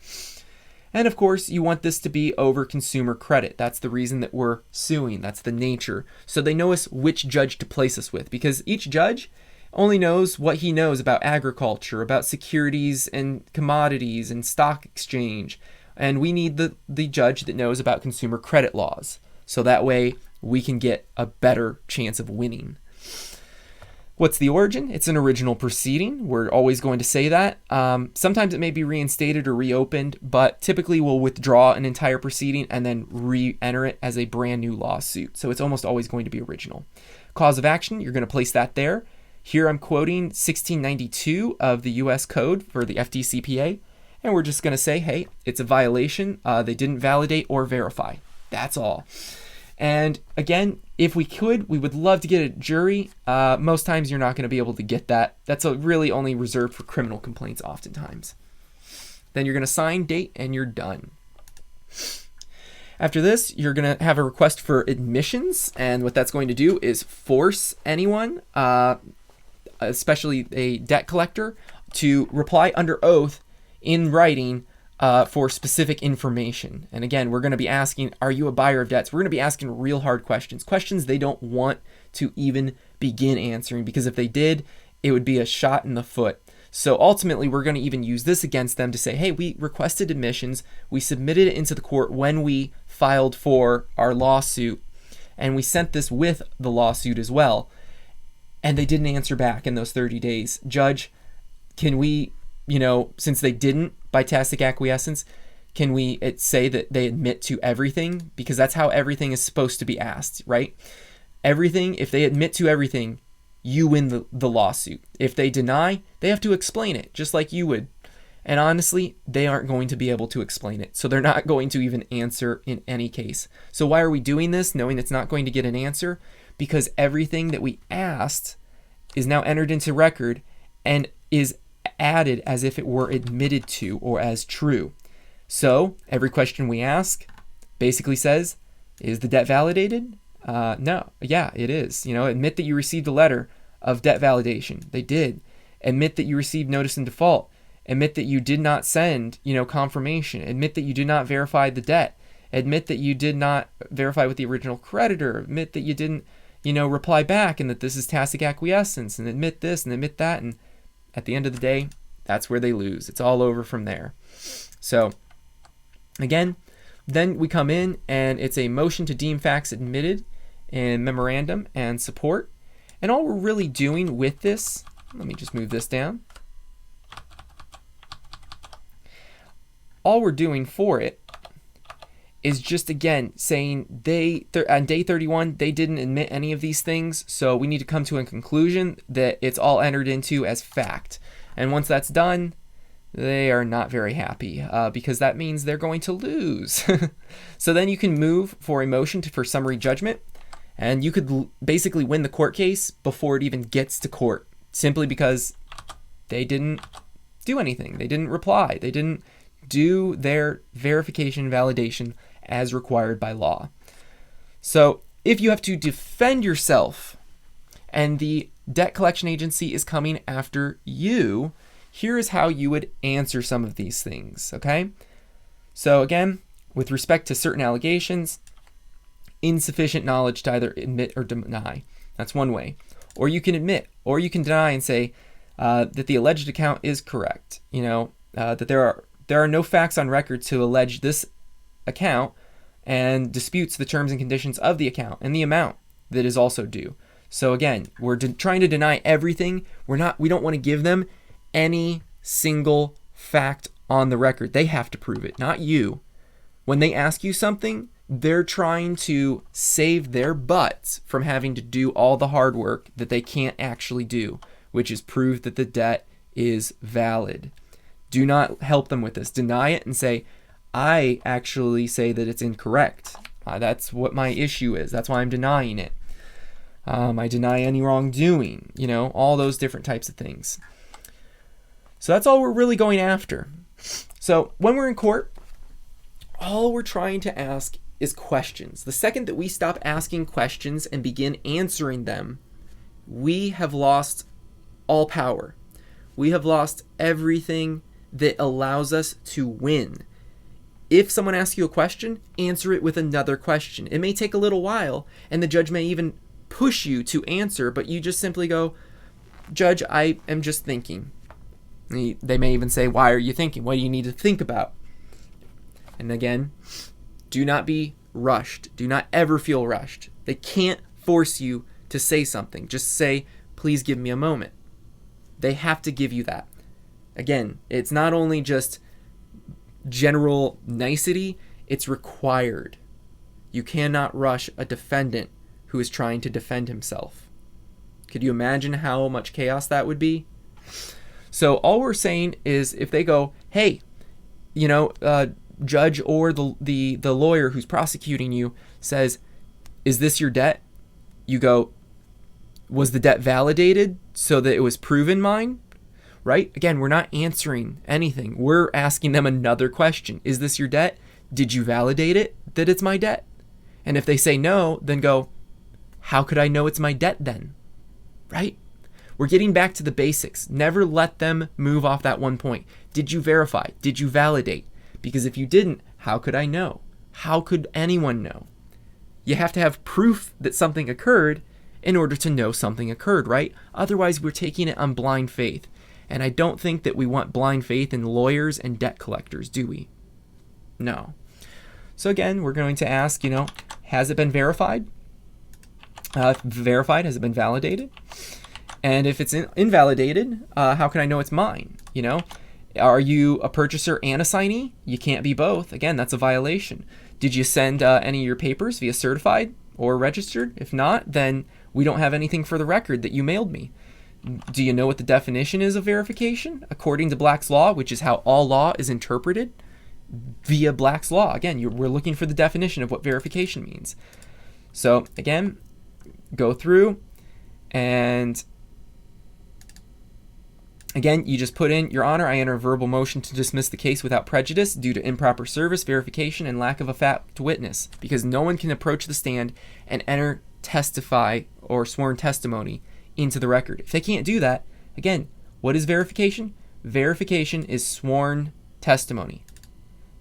And of course, you want this to be over consumer credit. That's the reason that we're suing. That's the nature. So they know us which judge to place us with, because each judge only knows what he knows about agriculture, about securities and commodities and stock exchange. And we need the judge that knows about consumer credit laws. So that way we can get a better chance of winning. What's the origin? It's an original proceeding. We're always going to say that. Sometimes it may be reinstated or reopened, but typically we'll withdraw an entire proceeding and then re-enter it as a brand new lawsuit. So it's almost always going to be original. Cause of action, you're going to place that there. Here I'm quoting 1692 of the U.S. Code for the FDCPA, and we're just going to say, hey, it's a violation. They didn't validate or verify. That's all. And again, if we could, we would love to get a jury. Most times you're not going to be able to get that. That's really only reserved for criminal complaints oftentimes. Then you're going to sign, date, and you're done. After this, you're going to have a request for admissions, and what that's going to do is force anyone, especially a debt collector, to reply under oath in writing for specific information. And again, we're going to be asking, are you a buyer of debts? We're going to be asking real hard questions they don't want to even begin answering, because if they did, it would be a shot in the foot. So ultimately, we're going to even use this against them to say, hey, we requested admissions. We submitted it into the court when we filed for our lawsuit, and we sent this with the lawsuit as well. And they didn't answer back in those 30 days. Judge, can we, since they didn't by tacit acquiescence, can we say that they admit to everything? Because that's how everything is supposed to be asked, right? Everything, if they admit to everything, you win the lawsuit. If they deny, they have to explain it, just like you would. And honestly, they aren't going to be able to explain it. So they're not going to even answer in any case. So why are we doing this, knowing it's not going to get an answer? Because everything that we asked is now entered into record and is added as if it were admitted to or as true. So every question we ask basically says, is the debt validated? No. Yeah, it is. Admit that you received a letter of debt validation. They did. Admit that you received notice in default. Admit that you did not send, confirmation. Admit that you did not verify the debt. Admit that you did not verify with the original creditor. Admit that you didn't, reply back and that this is tacit acquiescence, and admit this and admit that. And at the end of the day, that's where they lose. It's all over from there. So again, then we come in and it's a motion to deem facts admitted in memorandum and support. And all we're really doing with this, let me just move this down. All we're doing for it is just, again, saying on day 31, they didn't admit any of these things. So we need to come to a conclusion that it's all entered into as fact. And once that's done, they are not very happy because that means they're going to lose. So then you can move for a motion for summary judgment, and you could basically win the court case before it even gets to court, simply because they didn't do anything. They didn't reply. They didn't do their verification validation as required by law. So if you have to defend yourself and the debt collection agency is coming after you, here is how you would answer some of these things, okay? So again, with respect to certain allegations, insufficient knowledge to either admit or deny. That's one way. Or you can admit, or you can deny and say that the alleged account is correct. That there are no facts on record to allege this account and disputes the terms and conditions of the account and the amount that is also due. So again, we're trying to deny everything. We don't want to give them any single fact on the record. They have to prove it, not you. When they ask you something, they're trying to save their butts from having to do all the hard work that they can't actually do, which is prove that the debt is valid. Do not help them with this. Deny it and say, I actually say that it's incorrect. That's what my issue is. That's why I'm denying it. I deny any wrongdoing, all those different types of things. So that's all we're really going after. So when we're in court, all we're trying to ask is questions. The second that we stop asking questions and begin answering them, we have lost all power. We have lost everything that allows us to win. If someone asks you a question, answer it with another question. It may take a little while, and the judge may even push you to answer, but you just simply go, Judge, I am just thinking. They may even say, why are you thinking? What do you need to think about? And again, do not be rushed. Do not ever feel rushed. They can't force you to say something. Just say, please give me a moment. They have to give you that. Again, it's not only just general nicety, it's required. You cannot rush a defendant who is trying to defend himself. Could you imagine how much chaos that would be? So all we're saying is if they go, hey, judge or the lawyer who's prosecuting you says, is this your debt? You go, was the debt validated so that it was proven mine? Right? Again, we're not answering anything. We're asking them another question. Is this your debt? Did you validate it that it's my debt? And if they say no, then go, how could I know it's my debt then? Right? We're getting back to the basics. Never let them move off that one point. Did you verify? Did you validate? Because if you didn't, how could I know? How could anyone know? You have to have proof that something occurred in order to know something occurred, right? Otherwise, we're taking it on blind faith. And I don't think that we want blind faith in lawyers and debt collectors, do we? No. So again, we're going to ask, has it been verified? If verified, has it been validated? And if it's invalidated, how can I know it's mine? Are you a purchaser and assignee? You can't be both. Again, that's a violation. Did you send any of your papers via certified or registered? If not, then We don't have anything for the record that you mailed me. Do you know what the definition is of verification? According to Black's Law, which is how all law is interpreted via Black's Law. Again, we're looking for the definition of what verification means. So again, go through and again, you just put in, Your Honor, I enter a verbal motion to dismiss the case without prejudice due to improper service, verification, and lack of a fact witness, because no one can approach the stand and enter testify or sworn testimony into the record. If they can't do that, again, what is verification? Verification is sworn testimony.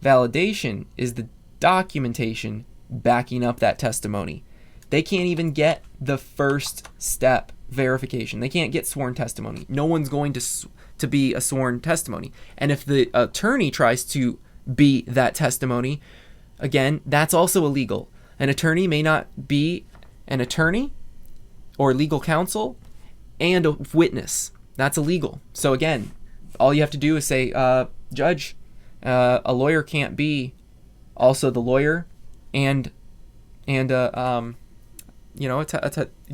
Validation is the documentation backing up that testimony. They can't even get the first step, verification. They can't get sworn testimony. No one's going to be a sworn testimony. And if the attorney tries to be that testimony, again, that's also illegal. An attorney may not be an attorney or legal counsel and a witness. That's illegal. So again, all you have to do is say, Judge, a lawyer can't be also the lawyer and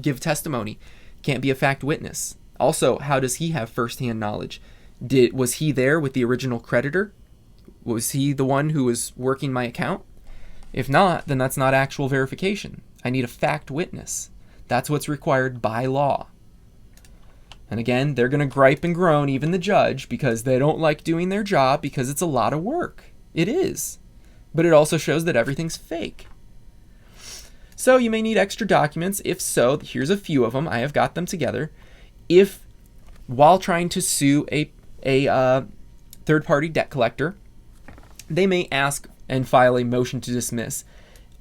give testimony. Can't be a fact witness. Also, how does he have firsthand knowledge? Was he there with the original creditor? Was he the one who was working my account? If not, then that's not actual verification. I need a fact witness. That's what's required by law. And again, they're going to gripe and groan, even the judge, because they don't like doing their job because it's a lot of work. It is. But it also shows that everything's fake. So you may need extra documents. If so, here's a few of them. I have got them together. If, while trying to sue a third-party debt collector, they may ask and file a motion to dismiss.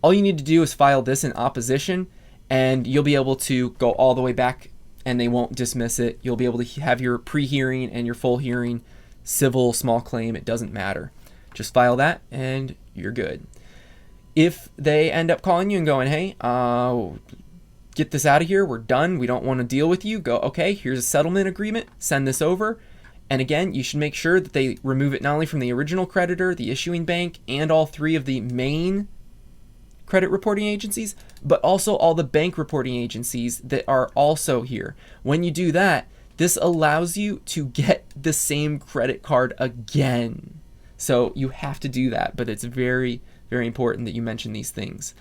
All you need to do is file this in opposition, and you'll be able to go all the way back, and they won't dismiss it. You'll be able to have your pre-hearing and your full hearing, civil, small claim. It doesn't matter. Just file that, and you're good. If they end up calling you and going, hey, get this out of here, we're done, we don't want to deal with you, go, okay, here's a settlement agreement, send this over. And again, you should make sure that they remove it not only from the original creditor, the issuing bank, and all three of the main credit reporting agencies, but also all the bank reporting agencies that are also here. When you do that, this allows you to get the same credit card again. So you have to do that, but it's very, very important that you mention these things.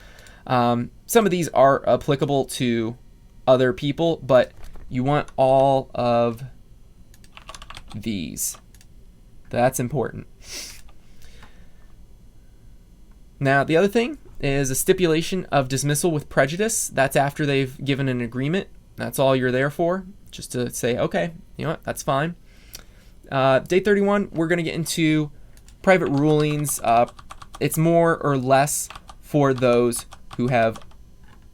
Some of these are applicable to other people, but you want all of these. That's important. Now, the other thing is a stipulation of dismissal with prejudice. That's after they've given an agreement. That's all you're there for, just to say, okay, you know what, that's fine. Day 31, we're going to get into private rulings. It's more or less for those who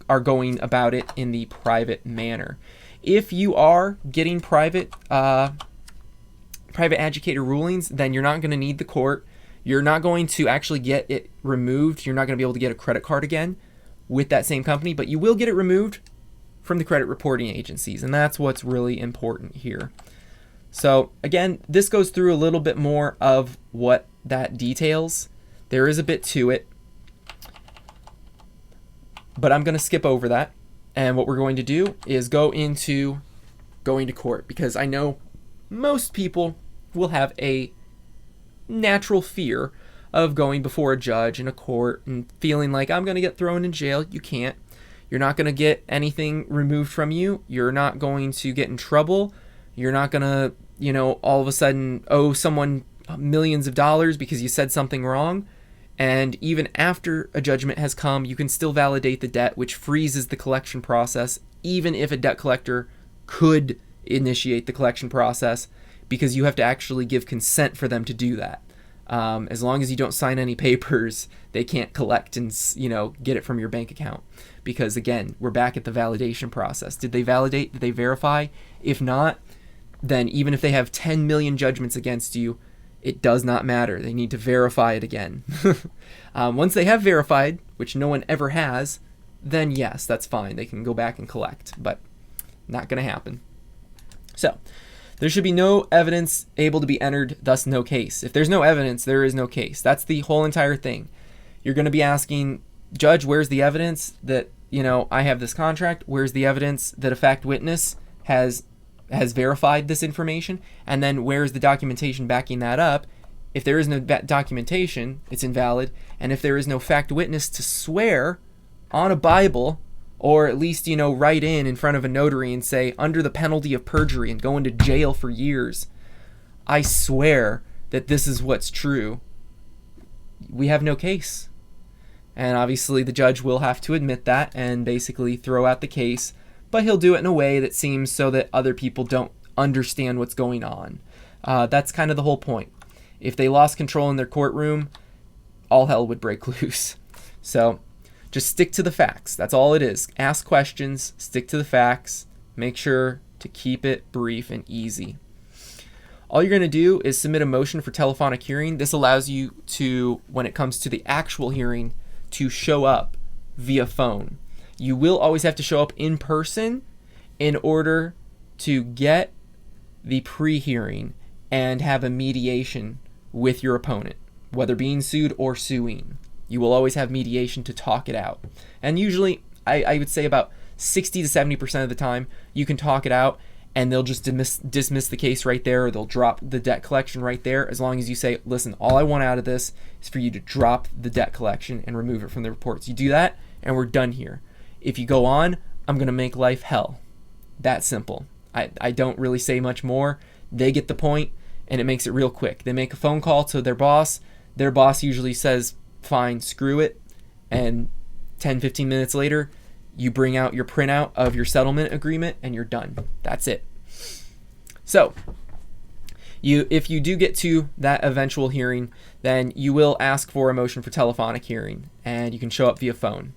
are going about it in the private manner. If you are getting private adjudicator rulings, then you're not going to need the court. You're not going to actually get it removed. You're not going to be able to get a credit card again with that same company, but you will get it removed from the credit reporting agencies, and that's what's really important here. So again, this goes through a little bit more of what that details. There is a bit to it, but I'm going to skip over that. And what we're going to do is go into going to court, because I know most people will have a natural fear of going before a judge in a court and feeling like I'm going to get thrown in jail. You can't. You're not going to get anything removed from you. You're not going to get in trouble. You're not going to, all of a sudden owe someone millions of dollars because you said something wrong. And even after a judgment has come, you can still validate the debt, which freezes the collection process, even if a debt collector could initiate the collection process, because you have to actually give consent for them to do that. As long as you don't sign any papers, they can't collect and get it from your bank account. Because again, we're back at the validation process. Did they validate? Did they verify? If not, then even if they have 10 million judgments against you, it does not matter. They need to verify it again. Once they have verified, which no one ever has, then yes, that's fine. They can go back and collect, but not going to happen. So there should be no evidence able to be entered, thus no case. If there's no evidence, there is no case. That's the whole entire thing. You're going to be asking, Judge, where's the evidence that, I have this contract. Where's the evidence that a fact witness has verified this information? And then where's the documentation backing that up? If there is no documentation, it's invalid. And if there is no fact witness to swear on a Bible, or at least, write in front of a notary and say, under the penalty of perjury and go into jail for years, I swear that this is what's true, we have no case. And obviously the judge will have to admit that and basically throw out the case, but he'll do it in a way that seems so that other people don't understand what's going on. That's kind of the whole point. If they lost control in their courtroom, all hell would break loose. So just stick to the facts. That's all it is. Ask questions, stick to the facts, make sure to keep it brief and easy. All you're going to do is submit a motion for telephonic hearing. This allows you to, when it comes to the actual hearing, to show up via phone. You will always have to show up in person in order to get the pre-hearing and have a mediation with your opponent, whether being sued or suing. You will always have mediation to talk it out. And usually, I would say about 60 to 70% of the time, you can talk it out and they'll just dismiss the case right there, or they'll drop the debt collection right there, as long as you say, listen, all I want out of this is for you to drop the debt collection and remove it from the reports. You do that, and we're done here. If you go on, I'm going to make life hell. That simple. I don't really say much more. They get the point, and it makes it real quick. They make a phone call to their boss. Their boss usually says, fine, screw it. And 10, 15 minutes later, you bring out your printout of your settlement agreement, and you're done. That's it. So, if you do get to that eventual hearing, then you will ask for a motion for telephonic hearing, and you can show up via phone.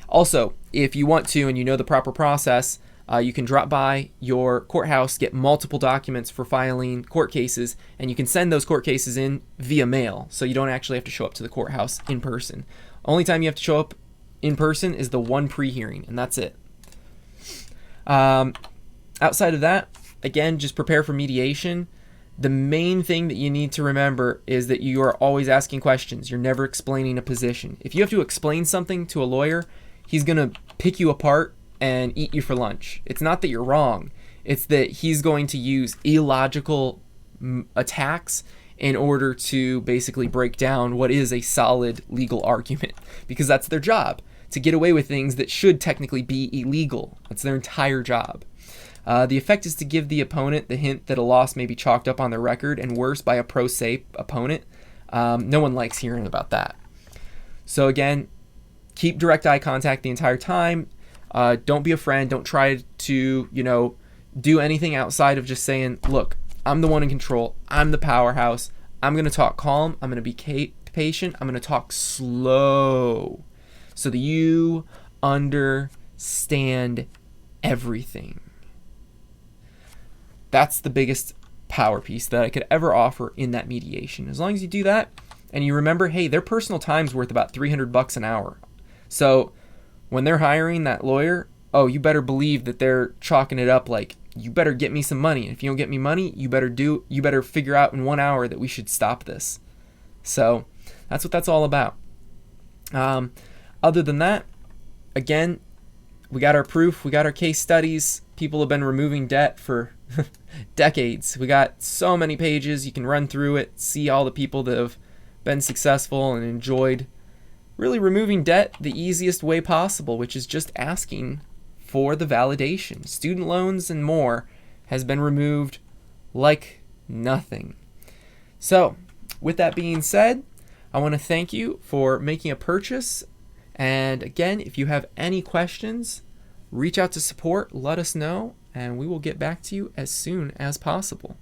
Also, if you want to and you know the proper process, you can drop by your courthouse, get multiple documents for filing court cases, and you can send those court cases in via mail, so you don't actually have to show up to the courthouse in person. Only time you have to show up in person is the one pre-hearing, and that's it. Outside of that, again, just prepare for mediation. The main thing that you need to remember is that you are always asking questions. You're never explaining a position. If you have to explain something to a lawyer, he's going to pick you apart and eat you for lunch. It's not that you're wrong. It's that he's going to use illogical attacks in order to basically break down what is a solid legal argument, because that's their job, to get away with things that should technically be illegal. That's their entire job. The effect is to give the opponent the hint that a loss may be chalked up on their record, and worse, by a pro se opponent. No one likes hearing about that. So again, keep direct eye contact the entire time. Don't be a friend. Don't try to, do anything outside of just saying, look, I'm the one in control. I'm the powerhouse. I'm going to talk calm. I'm going to be patient. I'm going to talk slow so that you understand everything. That's the biggest power piece that I could ever offer in that mediation. As long as you do that and you remember, hey, their personal time's worth about $300 an hour. So when they're hiring that lawyer, you better believe that they're chalking it up like, you better get me some money. If you don't get me money, you better figure out in 1 hour that we should stop this. So that's what that's all about. Other than that, again, we got our proof, we got our case studies. People have been removing debt for decades. We got so many pages. You can run through it, see all the people that have been successful and enjoyed really removing debt the easiest way possible, which is just asking for the validation. Student loans and more has been removed like nothing. So, with that being said, I want to thank you for making a purchase. And again, if you have any questions, reach out to support, let us know, and we will get back to you as soon as possible.